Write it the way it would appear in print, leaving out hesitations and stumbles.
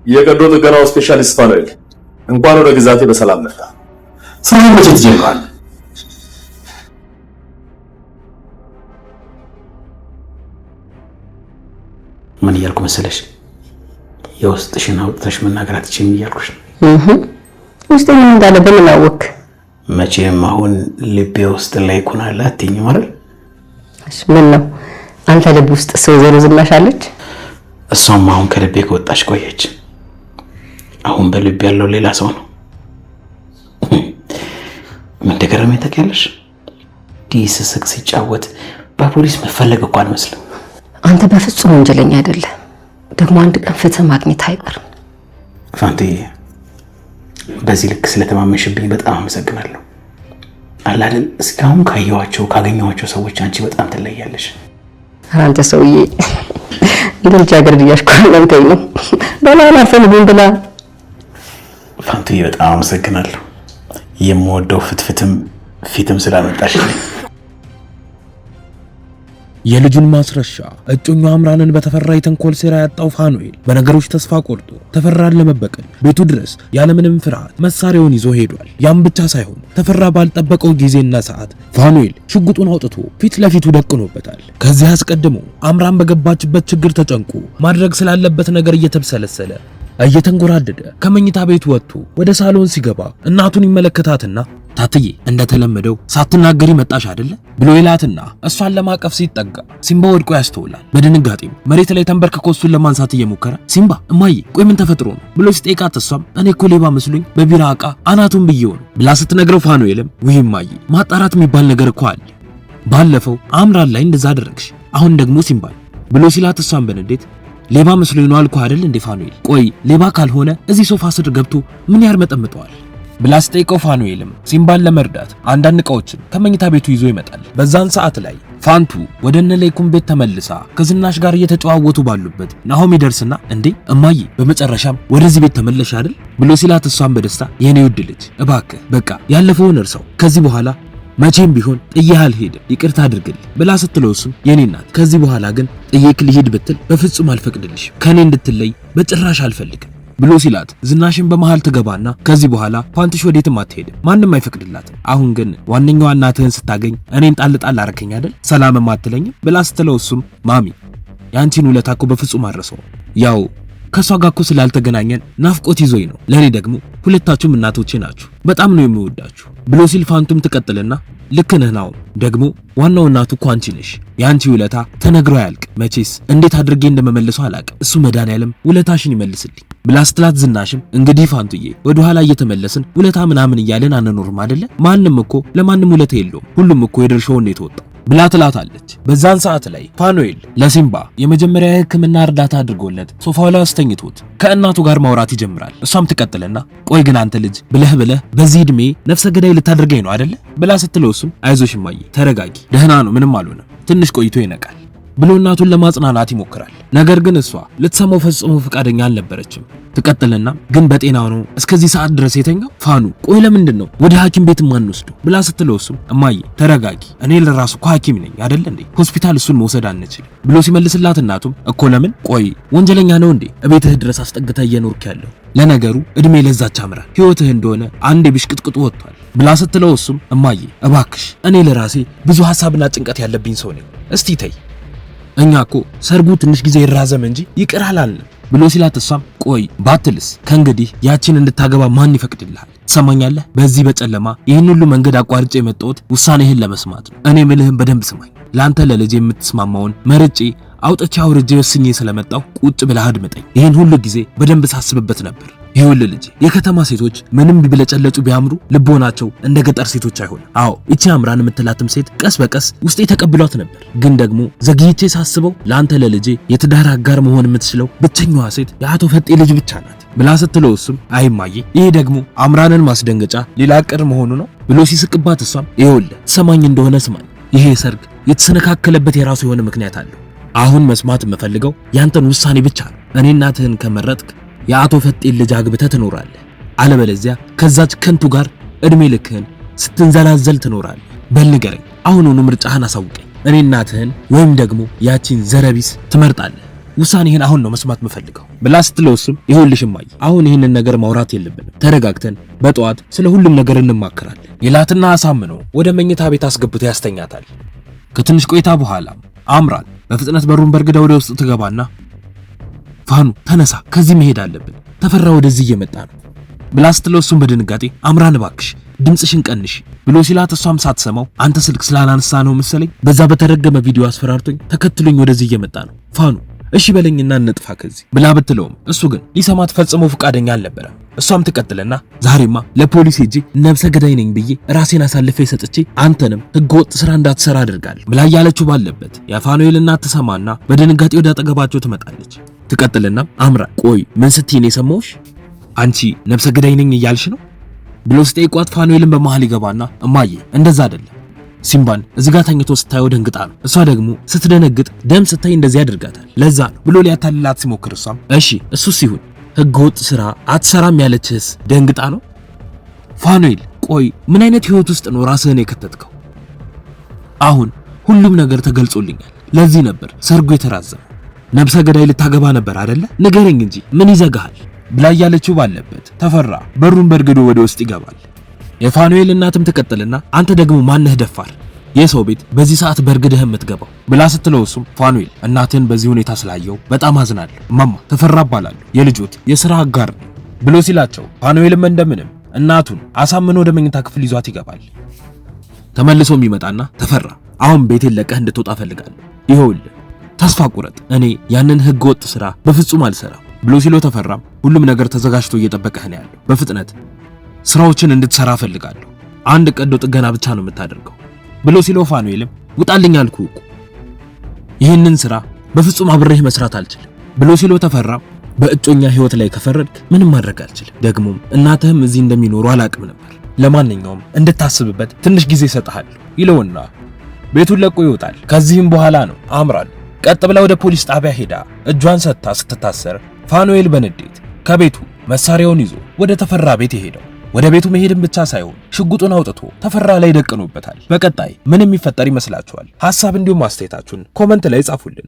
የቀዶ ጥገናው ስፔሻሊስት ፋኑኤል እንኳን ወደ ግዛቴ በሰላም መጣ። ስራውን መቼ ትጀምራለህ? ምን እያልኩ መሰለሽ? የውስጥሽን አውጥተሽ መናገር አትችይም እያልኩሽ ነው። ውስጥ ምን እንዳለ በምን አወቅ? መቼም አሁን ልቤ ውስጥ ላይ ኩናላ አትይኝም አይደል? እሺ ምን ነው አንተ ልብ ውስጥ ሰው ዘሮ ዝናሽ አለች? እሷም አሁን ከልቤ ከወጣሽ ቆየች። አሁን በልብ ያለው ሌላ ሰው ነው። ምን ተገረመኝ ታውቂያለሽ? ዲስስቅ ሲጫወት በፖሊስ መፈለግ እኮ አልመስልም። አንተ በፍጹም ወንጀለኛ አይደለም። ደግሞ አንድ ቀን ፍትህ ማግኘት አይቀርም። ፋንቲዬ በዚህ ልክ ስለተማመንሽብኝ በጣም አመሰግናለሁ። አላደል እስካሁን ካገኘኋቸው ሰዎች አንቺ በጣም ትለያለሽ። አንተ ሰውዬ እንግዲህ አገር እያሽኮረመንከኝ ነው። በላና ፈልጉን ብላ ፋንቲዬ በጣም አመሰግናለሁ። የምወደው ፍትፍትም ፊትም ስላመጣሽ። የልጁን ማስረሻ እጮኛው አምራንን በተፈራ የተንኮል ሴራ ያጣው ፋኑኤል በነገሮች ተስፋ ቆርጦ ተፈራን ለመበቀል ቤቱ ድረስ ያለምንም ፍርሃት መሳሪያውን ይዞ ሄዷል። ያም ብቻ ሳይሆን ተፈራ ባልጠበቀው ጊዜና ሰዓት ፋኑኤል ሽጉጡን አውጥቶ ፊት ለፊቱ ደቅኖበታል። ከዚህ አስቀድሞ አምራን በገባችበት ችግር ተጨንቆ ማድረግ ስላለበት ነገር እየተብሰለሰለ እየተንጎራደደ ከመኝታ ቤቱ ወጥቶ ወደ ሳሎን ሲገባ እናቱን ይመለከታትና ታትዬ እንደተለመደው ሳትናገሪ መጣሽ አይደለ ብሎ ይላትና እሷን ለማቀፍ ሲጠጋ ሲምባ ወድቆ ያስተውላል። በድንጋጤም መሬት ላይ ተንበርክኮ እሱን ለማንሳት እየሞከረ ሲምባ እማዬ ቆይ ምን ተፈጥሮ ነው ብሎ ሲጠይቃት እሷም እኔ እኮ ሌባ መስሎኝ በቢራ ዕቃ አናቱን ብዬው ነው ብላ ስትነግረው ፋኑኤልም ውይ እማዬ ማጣራት የሚባል ነገር እኮ አለ። ባለፈው አምራን ላይ እንደዛ አደረግሽ አሁን ደግሞ ሲምባ ብሎ ሲላት እሷን በንዴት ሌባ መስሎኝ ነው አልኩህ አይደል እንዴ ፋኑኤል ቆይ ሌባ ካልሆነ እዚህ ሶፋ ስር ገብቶ ምን ያርመጠምጠዋል ብላ ስጠይቀው ፋኑኤልም ሲምባን ለመርዳት አንዳንድ ዕቃዎችን ከመኝታ ቤቱ ይዞ ይመጣል። በዛን ሰዓት ላይ ፋንቱ ወደ እነሌኩም ቤት ተመልሳ ከዝናሽ ጋር እየተጨዋወቱ ባሉበት ናሆም ይደርስና እንዴ እማዬ በመጨረሻም ወደዚህ ቤት ተመለሽ አይደል ብሎ ሲላት እሷን በደስታ የኔ ውድ ልጅ እባክህ በቃ ያለፈውን እርሳው ከዚህ በኋላ መቼም ቢሆን ጥዬህ አልሄድም ይቅርታ አድርግልኝ ብላ ስትለው እሱም የኔ እናት ከዚህ በኋላ ግን ጥዬክ ልሂድ ብትል በፍጹም አልፈቅድልሽም ከኔ እንድትለይ በጭራሽ አልፈልግም ብሎ ሲላት ዝናሽን በመሃል ትገባና ከዚህ በኋላ ፋንትሽ ወዴትም አትሄድም ማንም አይፈቅድላትም አሁን ግን ዋነኛዋ እናትህን ስታገኝ እኔን ጣል አረከኝ አይደል ሰላምም አትለኝም ብላ ስትለው እሱም ማሚ ያንቺን ውለታ እኮ በፍጹም አረሰው ያው ከሷ ጋር እኮ ስላልተገናኘን ናፍቆት ይዞኝ ነው ለኔ ደግሞ ሁለታችሁም እናቶቼ ናችሁ በጣም ነው የምወዳችሁ ብሎ ሲል ፋንቱም ትቀጥልና ልክ ነህ ነው ደግሞ ዋናው እናቱ እኮ አንቺ ነሽ ያንቺ ውለታ ተነግሮ ያልቅ መቼስ እንዴት አድርጌ እንደመመለሰው አላውቅም እሱ መድኃኒዓለም ውለታሽን ይመልስልኝ ብላ ስትላት ዝናሽም እንግዲህ ፋንቱዬ ወደ ኋላ እየተመለስን ውለታ ምናምን እያለን አንኖርም አይደለ ማንም እኮ ለማንም ውለታ የለውም ሁሉም እኮ የድርሻውን ነው የተወጣው ብላ ትላታለች። በዛን ሰዓት ላይ ፋኑኤል ለሲምባ የመጀመሪያ የሕክምና እርዳታ አድርጎለት ሶፋው ላይ አስተኝቶት ከእናቱ ጋር ማውራት ይጀምራል። እሷም ትቀጥልና ቆይ ግን አንተ ልጅ ብለህ በዚህ እድሜ ነፍሰ ገዳይ ልታደርገኝ ነው አይደለ ብላ ስትለው እሱም አይዞሽ እማዬ ተረጋጊ ደህና ነው ምንም አልሆነም ትንሽ ቆይቶ ይነቃል ብሎ እናቱን ለማጽናናት ይሞክራል። ነገር ግን እሷ ልትሰማው ፈጽሞ ፈቃደኛ አልነበረችም። ትቀጥልና ግን በጤናው ነው እስከዚህ ሰዓት ድረስ የተኛው ፋኑ ቆይ ለምንድን ነው ወደ ሐኪም ቤት ማንወስደው ብላ ስትለው እሱም እማዬ ተረጋጊ እኔ ለራሱ እኮ ሐኪም ነኝ አይደል እንዴ ሆስፒታል እሱን መውሰድ አንችልም ብሎ ሲመልስላት እናቱም እኮ ለምን ቆይ ወንጀለኛ ነው እንዴ እቤትህ ድረስ አስጠግተህ እየኖርክ ያለው ለነገሩ እድሜ ለዛች አምራ ህይወትህ እንደሆነ አንዴ ብሽቅጥቅጡ ወጥቷል ብላ ስትለው እሱም እማዬ እባክሽ እኔ ለራሴ ብዙ ሐሳብና ጭንቀት ያለብኝ ሰው ነኝ እስቲ ተይ እኛ እኮ ሰርጉ ትንሽ ጊዜ ይራዘም እንጂ ይቅር አላልንም ብሎ ሲላት እሷም ቆይ ባትልስ ከእንግዲህ ያቺን እንድታገባ ማን ይፈቅድልሃል ትሰማኛለህ በዚህ በጨለማ ይህን ሁሉ መንገድ አቋርጬ የመጣሁት ውሳኔህን ለመስማት ነው እኔ ምልህን በደንብ ስማኝ ላንተ ለልጅ የምትስማማውን መርጬ አውጥቼ አውርጄ ወስኜ ስለመጣሁ ቁጭ ብለህ አድምጠኝ ይህን ሁሉ ጊዜ በደንብ ሳስብበት ነበር ይሁን ልጅ የከተማ ሴቶች ምንም ቢብለጨለጩ ቢያምሩ ልቦናቸው እንደ ገጠር ሴቶች አይሆን አዎ እቺ አምራን የምትላትም ሴት ቀስ በቀስ ውስጤ ተቀብሏት ነበር ግን ደግሞ ዘግይቼ ሳስበው ላንተ ለልጄ የትዳር አጋር መሆን የምትችለው ብቸኛዋ ሴት የአቶ ፈጤ ልጅ ብቻ ናት ብላ ስትለው እሱም አይማዬ ይሄ ደግሞ አምራንን ማስደንገጫ ሌላ ቅር መሆኑ ነው ብሎ ሲስቅባት እሷም ይኸውልህ ሰማኝ እንደሆነ ስማኝ ይሄ ሰርግ የተሰነካከለበት የራሱ የሆነ ምክንያት አለው አሁን መስማት የምፈልገው ያንተን ውሳኔ ብቻ ነው እኔ እናትህን ከመረጥክ የአቶ ፈጤን ልጅ አግብተህ ትኖራለህ አለበለዚያ ከዛች ከንቱ ጋር እድሜ ልክህን ስትንዘላዘል ትኖራለህ በል ንገረኝ አሁኑኑ ምርጫህን አሳውቀኝ እኔ እናትህን ወይም ደግሞ ያቺን ዘረቢስ ትመርጣለህ ውሳኔህን አሁን ነው መስማት የምፈልገው ብላ ስትለው እሱም ይኸውልሽ እማዬ አሁን ይህንን ነገር ማውራት የለብንም፣ ተረጋግተን በጠዋት ስለ ሁሉም ነገር እንማከራለን ይላትና አሳምኖ ወደ መኝታ ቤት አስገብቶ ያስተኛታል። ከትንሽ ቆይታ በኋላ አምራን በፍጥነት በሩን በርግዳ ወደ ውስጥ ትገባና ፋኑ ተነሳ፣ ከዚህ መሄድ አለብን፣ ተፈራ ወደዚህ እየመጣ ነው ብላ ስትለው እሱም በድንጋጤ አምራን እባክሽ ድምጽሽን ቀንሽ ብሎ ሲላት እሷም ሳትሰማው አንተ ስልክ ስላላነሳ ነው መሰለኝ በዛ በተረገመ ቪዲዮ አስፈራርቶኝ ተከትሎኝ ወደዚህ እየመጣ ነው ፋኑ እሺ በለኝና እንጥፋ ከዚህ ብላ ብትለውም እሱ ግን ሊሰማት ፈጽሞ ፈቃደኛ አልነበረም። እሷም ትቀጥልና ዛሬማ ለፖሊስ ሄጄ ነብሰ ገዳይ ነኝ ብዬ ራሴን አሳልፌ ሰጥቼ አንተንም ህገወጥ ስራ እንዳትሰራ አድርጋለሁ ብላ ያለችው ባለበት የፋኑኤል እናት ትሰማና በድንጋጤ ወደ አጠገባቸው ትመጣለች። ትቀጥልና አምራን ቆይ ምን ስትይ ነው የሰማሁሽ? አንቺ ነብሰ ገዳይ ነኝ እያልሽ ነው ብሎ ሲጠይቋት ፋኑኤልን በመሃል ይገባና እማዬ እንደዛ አይደለም ሲምባን እዚህ ጋር ተኝቶ ስታየው ደንግጣ ነው። እሷ ደግሞ ስትደነግጥ ደም ስታይ እንደዚህ ያደርጋታል ለዛ ነው ብሎ ሊያታልላት ሲሞክር እሷም እሺ እሱስ ይሁን ህገወጥ ስራ አትሰራም ያለችህስ ደንግጣ ነው? ፋኑኤል ቆይ ምን አይነት ህይወት ውስጥ ነው ራስህን የከተትከው? አሁን ሁሉም ነገር ተገልጾልኛል። ለዚህ ነበር ሰርጉ የተራዘመው። ነብሰ ገዳይ ልታገባ ነበር አይደለ? ንገረኝ እንጂ ምን ይዘጋሃል ብላ ያለችው ባለበት ተፈራ በሩን በርግዶ ወደ ውስጥ ይገባል። የፋኑኤል እናትም ትቀጥልና አንተ ደግሞ ማነህ ደፋር የሰው ቤት በዚህ ሰዓት በርግደህ የምትገባው ብላ ስትለው እሱም ፋኑኤል እናትን በዚህ ሁኔታ ስላየው በጣም አዝናለሁ ማማ ተፈራ እባላለሁ የልጆት የሥራ አጋር ብሎ ሲላቸው ፋኑኤልም እንደምንም እናቱን አሳምኖ ወደ መኝታ ክፍል ይዟት ይገባል። ተመልሶም ይመጣና ተፈራ አሁን ቤቴን ለቀህ እንድትወጣ ፈልጋለሁ ይኸውልህ ተስፋ ቁረጥ እኔ ያንን ህገወጥ ስራ በፍጹም አልሰራም ብሎ ሲለው ተፈራም ሁሉም ነገር ተዘጋጅቶ እየጠበቀህ ነው ያለው በፍጥነት ስራዎችን እንድትሰራ ፈልጋለሁ አንድ ቀዶ ጥገና ብቻ ነው የምታደርገው ብሎ ሲለው ፋኑኤልም ውጣልኝ አልኩህ እኮ ይህንን ስራ በፍጹም አብሬህ መስራት አልችልም ብሎ ሲለው ተፈራም በእጮኛ ህይወት ላይ ከፈረድክ ምንም ማድረግ አልችልም ደግሞም እናትህም እዚህ እንደሚኖሩ አላቅም ነበር ለማንኛውም እንድታስብበት ትንሽ ጊዜ እሰጥሃለሁ ይለውና ቤቱን ለቆ ይወጣል። ከዚህም በኋላ ነው አምራን ቀጥ ብላ ወደ ፖሊስ ጣቢያ ሄዳ እጇን ሰጥታ ስትታሰር ፋኑኤል በንዴት ከቤቱ መሳሪያውን ይዞ ወደ ተፈራ ቤት ሄደው ወደ ቤቱ መሄድም ብቻ ሳይሆን ሽጉጡን አውጥቶ ተፈራ ላይ ደቅኖበታል። በቀጣይ ምን የሚፈጠር ይመስላችኋል? ሐሳብ እንዲሁም አስተያየታችሁን ኮመንት ላይ ጻፉልን።